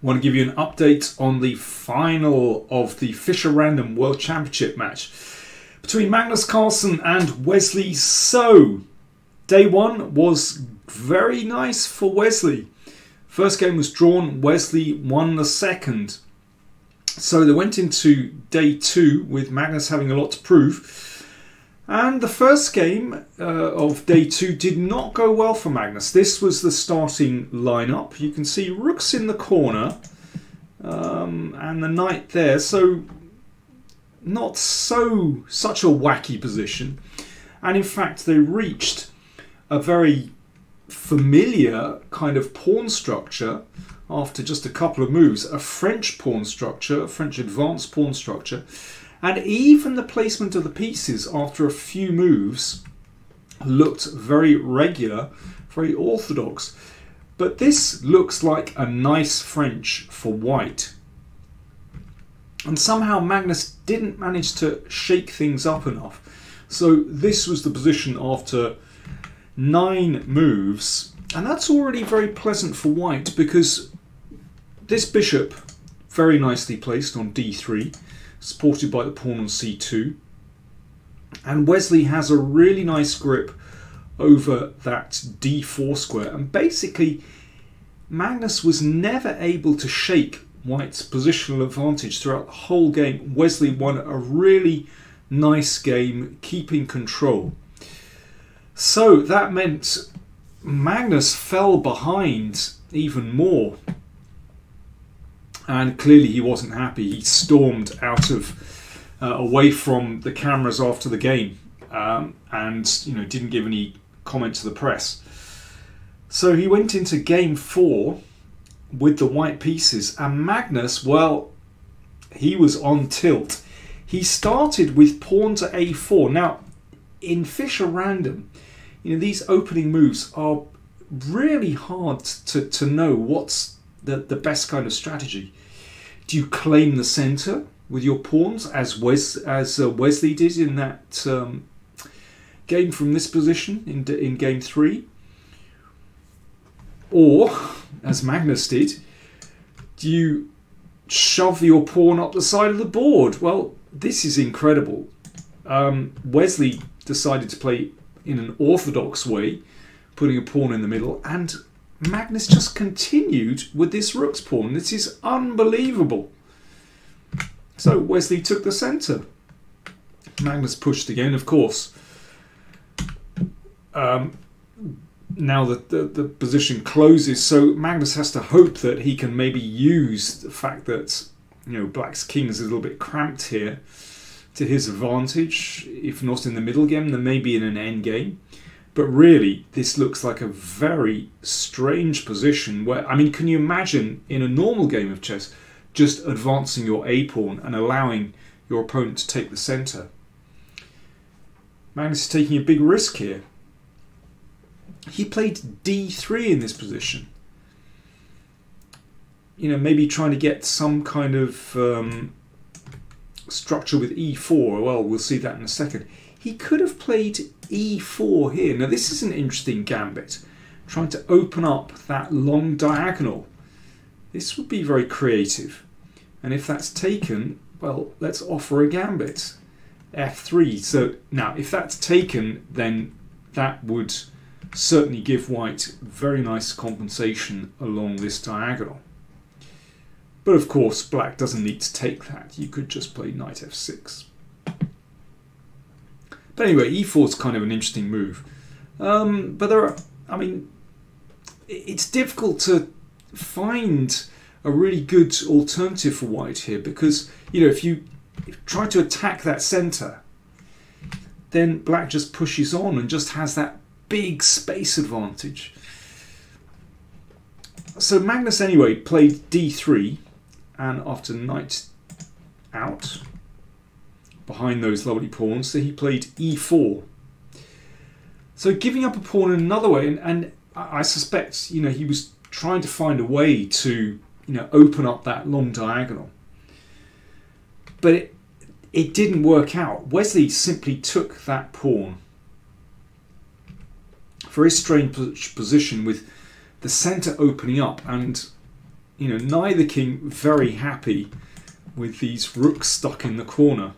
want to give you an update on the final of the Fischer Random World Championship match between Magnus Carlsen and Wesley. So, day one was very nice for Wesley. First game was drawn, Wesley won the second. So they went into day two with Magnus having a lot to prove. And the first game of day two did not go well for Magnus. This was the starting lineup. You can see rooks in the corner and the knight there. So not such a wacky position. And in fact, they reached a very familiar kind of pawn structure after just a couple of moves. A French pawn structure, a French advanced pawn structure. And even the placement of the pieces after a few moves looked very regular, very orthodox. But this looks like a nice French for white. And somehow Magnus didn't manage to shake things up enough. So this was the position after 9 moves. And that's already very pleasant for white because this bishop, very nicely placed on d3. Supported by the pawn on c2, and Wesley has a really nice grip over that d4 square, and basically Magnus was never able to shake white's positional advantage throughout the whole game. Wesley won a really nice game, keeping control. So that meant Magnus fell behind even more. And clearly he wasn't happy. He stormed out of away from the cameras after the game, and didn't give any comment to the press. So he went into game 4 with the white pieces, and Magnus, well, he was on tilt. He started with pawn to a4. Now, in Fischer Random, these opening moves are really hard to know what's the best kind of strategy. Do you claim the centre with your pawns as Wesley did in that game from this position in game 3? Or, as Magnus did, do you shove your pawn up the side of the board? Well, this is incredible. Wesley decided to play in an orthodox way, putting a pawn in the middle, and Magnus just continued with this rook's pawn. This is unbelievable. So Wesley took the centre. Magnus pushed again, of course. Now that the position closes, so Magnus has to hope that he can maybe use the fact that Black's king is a little bit cramped here to his advantage. If not in the middle game, then maybe in an end game. But really, this looks like a very strange position where, can you imagine in a normal game of chess just advancing your a-pawn and allowing your opponent to take the centre? Magnus is taking a big risk here. He played d3 in this position. Maybe trying to get some kind of structure with e4. Well, we'll see that in a second. He could have played e4 here. Now this is an interesting gambit, trying to open up that long diagonal. This would be very creative, and if that's taken, well, let's offer a gambit, f3. So now if that's taken, then that would certainly give white very nice compensation along this diagonal. But of course Black doesn't need to take that. You could just play knight f6. But anyway, e4 is kind of an interesting move. But there are, it's difficult to find a really good alternative for white here because, if you try to attack that centre, then Black just pushes on and just has that big space advantage. So Magnus anyway played d3, and after knight out, behind those lovely pawns, so he played e4. So giving up a pawn in another way, and I suspect he was trying to find a way to open up that long diagonal, but it didn't work out. Wesley simply took that pawn. Very strange position with the centre opening up, and you know, neither king very happy with these rooks stuck in the corner.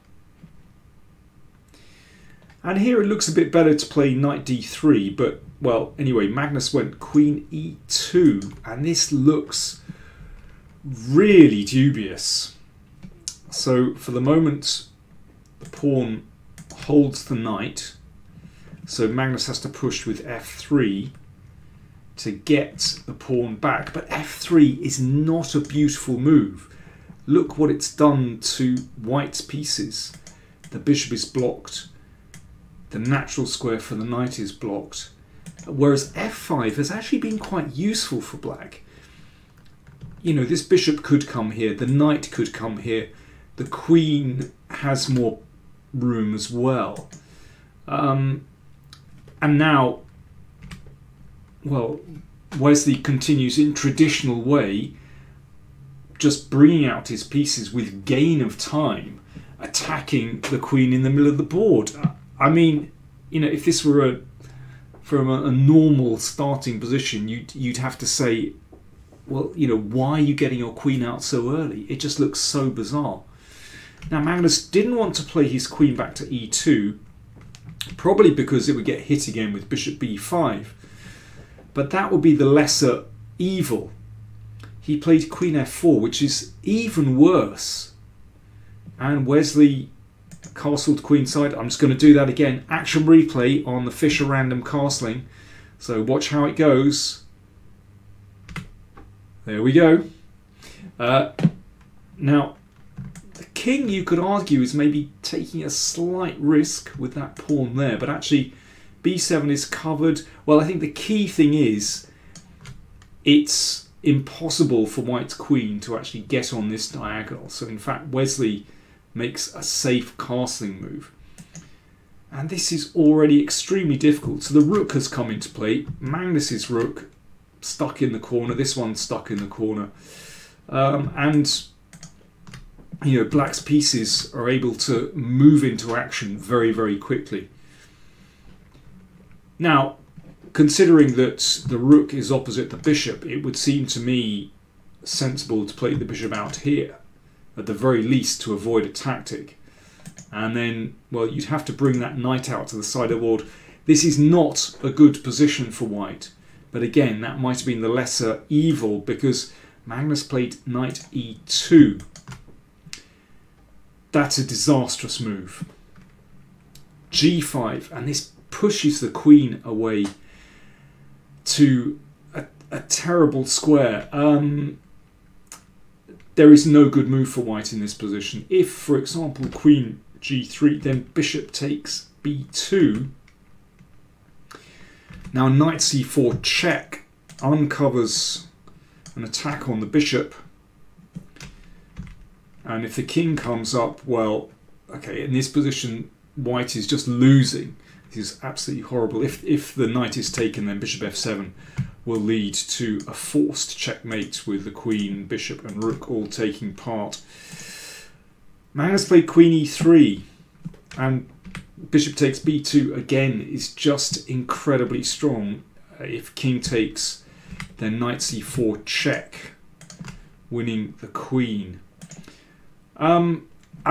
And here it looks a bit better to play knight d3, but, well, anyway, Magnus went queen e2, and this looks really dubious. So, for the moment, the pawn holds the knight, so Magnus has to push with f3 to get the pawn back. But f3 is not a beautiful move. Look what it's done to white's pieces. The bishop is blocked. The natural square for the knight is blocked. Whereas f5 has actually been quite useful for black. You know, this bishop could come here. The knight could come here. The queen has more room as well. And now, well, Wesley continues in traditional way, just bringing out his pieces with gain of time, attacking the queen in the middle of the board. I mean, you know, if this were from a normal starting position, you'd have to say, well, you know, why are you getting your queen out so early? It just looks so bizarre. Now, Magnus didn't want to play his queen back to e2, probably because it would get hit again with bishop b5. But that would be the lesser evil. He played queen f4, which is even worse. And Wesley castled queenside. I'm just going to do that again. Action replay on the Fischer random castling. So watch how it goes. There we go. Now, the king, you could argue, is maybe taking a slight risk with that pawn there, but actually b7 is covered. Well, I think the key thing is it's impossible for white's queen to actually get on this diagonal. So in fact, Wesley makes a safe castling move. And this is already extremely difficult. So the rook has come into play. Magnus's rook stuck in the corner. This one's stuck in the corner. And, you know, black's pieces are able to move into action very, very quickly. Now, considering that the rook is opposite the bishop, it would seem to me sensible to play the bishop out here, at the very least, to avoid a tactic. And then, well, you'd have to bring that knight out to the side of the board. This is not a good position for white. But again, that might have been the lesser evil, because Magnus played knight e2. That's a disastrous move. g5, and this pushes the queen away to a terrible square. There is no good move for white in this position. If, for example, queen g3, then bishop takes b2. Now knight c4 check uncovers an attack on the bishop. And if the king comes up, well, okay, in this position, white is just losing. This is absolutely horrible. If the knight is taken, then bishop f7 will lead to a forced checkmate with the queen, bishop and rook all taking part. Magnus played queen e3, and bishop takes b2 again is just incredibly strong. If king takes, then knight c4 check, winning the queen. I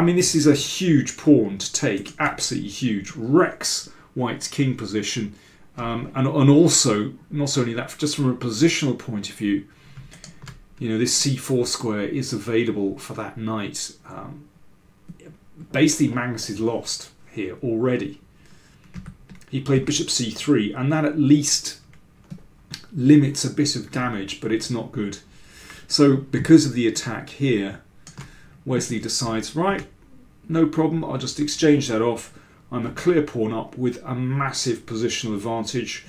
mean, this is a huge pawn to take, absolutely huge. Wrecks white's king position, and also, not only that, just from a positional point of view, you know, this c4 square is available for that knight. Basically, Magnus is lost here already. He played bishop c3, and that at least limits a bit of damage, but it's not good. So because of the attack here, Wesley decides, right, no problem, I'll just exchange that off. I'm a clear pawn up with a massive positional advantage,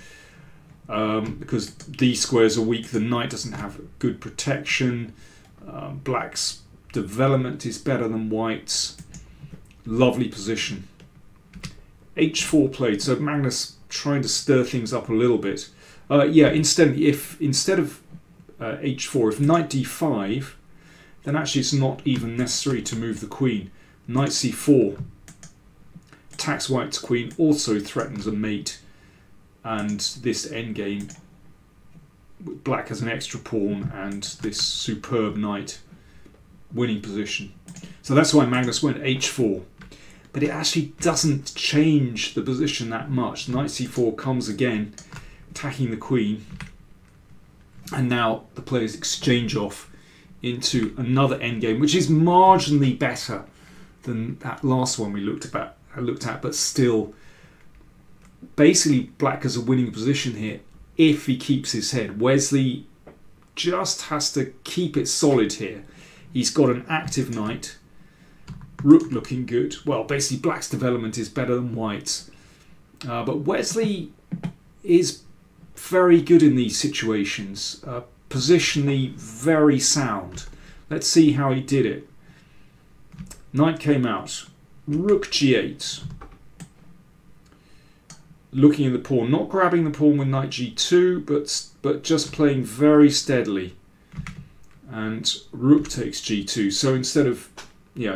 because these squares are weak. The knight doesn't have good protection. Black's development is better than white's. Lovely position. h4 played, so Magnus trying to stir things up a little bit. Yeah, instead of h4, if knight d5, then actually it's not even necessary to move the queen. Knight c4 attacks white's queen, also threatens a mate, and this endgame black has an extra pawn and this superb knight winning position. So that's why Magnus went h4. But it actually doesn't change the position that much. Knight c4 comes again, attacking the queen. And now the players exchange off into another endgame, which is marginally better than that last one we looked at, but still, basically black has a winning position here if he keeps his head. Wesley just has to keep it solid here. He's got an active knight. Rook looking good. Well, basically black's development is better than white's. But Wesley is very good in these situations. Positionally very sound. Let's see how he did it. Knight came out. Rook g8. Looking at the pawn. Not grabbing the pawn with knight g2, but just playing very steadily. And rook takes g2. So instead of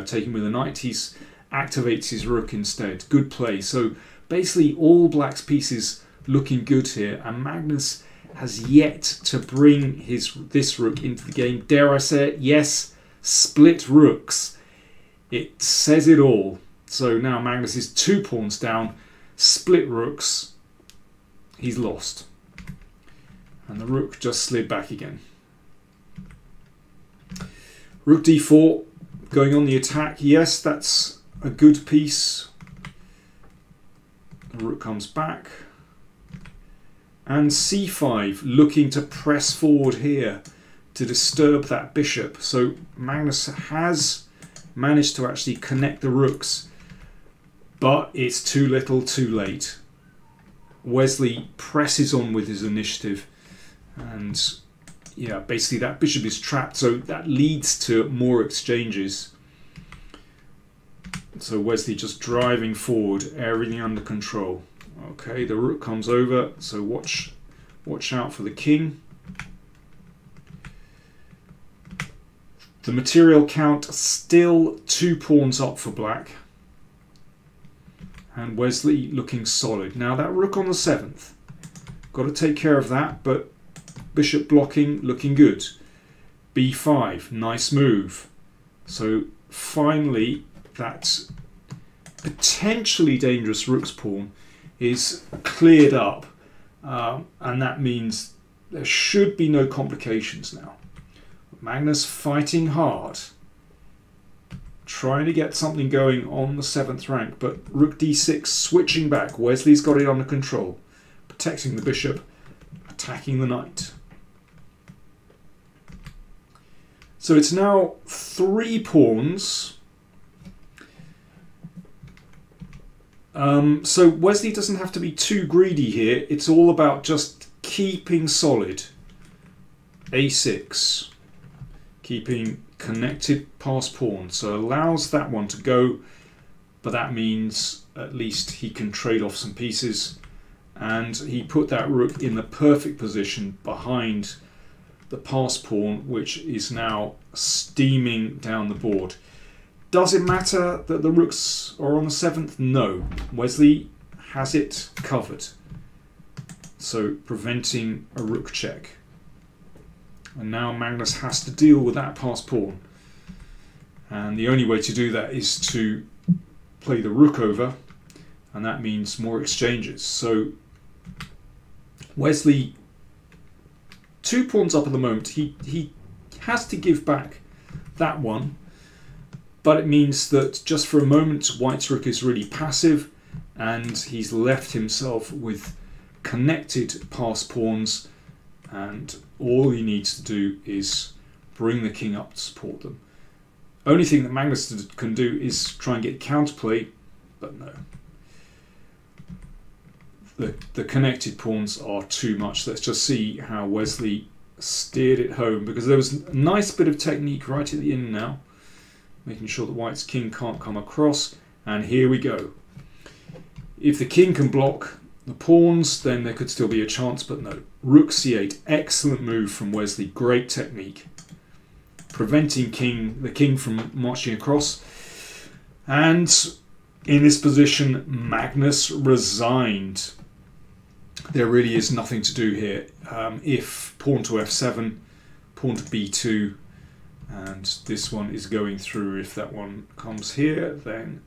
taking with a knight, he activates his rook instead. Good play. So basically all black's pieces looking good here, and Magnus has yet to bring this rook into the game. Dare I say it? Yes, split rooks. It says it all. So now Magnus is 2 pawns down, split rooks. He's lost. And the rook just slid back again. Rook d4. Going on the attack, yes, that's a good piece. The rook comes back. And c5, looking to press forward here to disturb that bishop. So Magnus has managed to actually connect the rooks, but it's too little too late. Wesley presses on with his initiative, and yeah, basically that bishop is trapped, so that leads to more exchanges. So Wesley just driving forward, everything under control. Okay, the rook comes over, so watch out for the king. The material count still 2 pawns up for black. And Wesley looking solid. Now that rook on the 7th, got to take care of that, but bishop blocking, looking good. b5, nice move. So finally, that potentially dangerous rook's pawn is cleared up. And that means there should be no complications now. Magnus fighting hard. Trying to get something going on the 7th rank, but rook d6 switching back. Wesley's got it under control. Protecting the bishop, attacking the knight. So it's now 3 pawns. So Wesley doesn't have to be too greedy here. It's all about just keeping solid. a6. Keeping connected past pawn. So allows that one to go, but that means at least he can trade off some pieces. And he put that rook in the perfect position behind the passed pawn, which is now steaming down the board. Does it matter that the rooks are on the 7th? No. Wesley has it covered. So preventing a rook check. And now Magnus has to deal with that passed pawn. And the only way to do that is to play the rook over. And that means more exchanges. So Wesley, 2 pawns up at the moment. He has to give back that one. But it means that just for a moment, white's rook is really passive. And he's left himself with connected passed pawns. And all he needs to do is bring the king up to support them. Only thing that Magnus can do is try and get counterplay, but no. The connected pawns are too much. Let's just see how Wesley steered it home, because there was a nice bit of technique right at the end now, making sure that white's king can't come across. And here we go. If the king can block the pawns, then there could still be a chance, but no. Rook c8, excellent move from Wesley, great technique. Preventing the king from marching across. And in this position, Magnus resigned. there really is nothing to do here. If pawn to f7, pawn to b2, and this one is going through, if that one comes here, then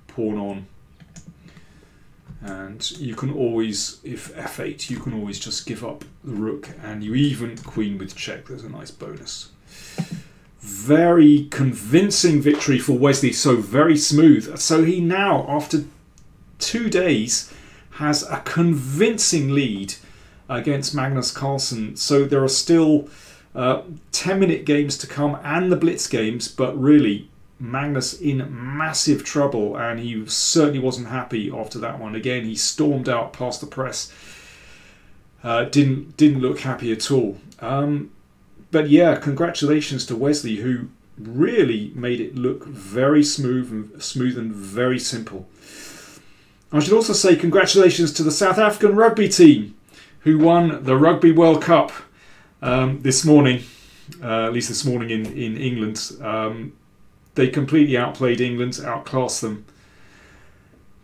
pawn on. And you can always, if f8, you can always just give up the rook, and you even queen with check. There's a nice bonus. Very convincing victory for Wesley, so very smooth. So he now, after 2 days, has a convincing lead against Magnus Carlsen. So there are still 10-minute games to come and the blitz games, but really Magnus in massive trouble, and he certainly wasn't happy after that one. Again, he stormed out past the press. Didn't look happy at all. But yeah, congratulations to Wesley, who really made it look very smooth and very simple. I should also say congratulations to the South African rugby team, who won the Rugby World Cup this morning, at least this morning in England. They completely outplayed England, outclassed them.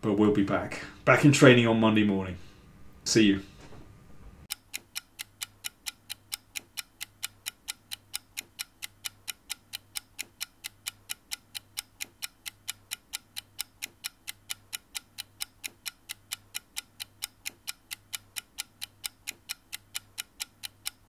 But we'll be back in training on Monday morning. See you.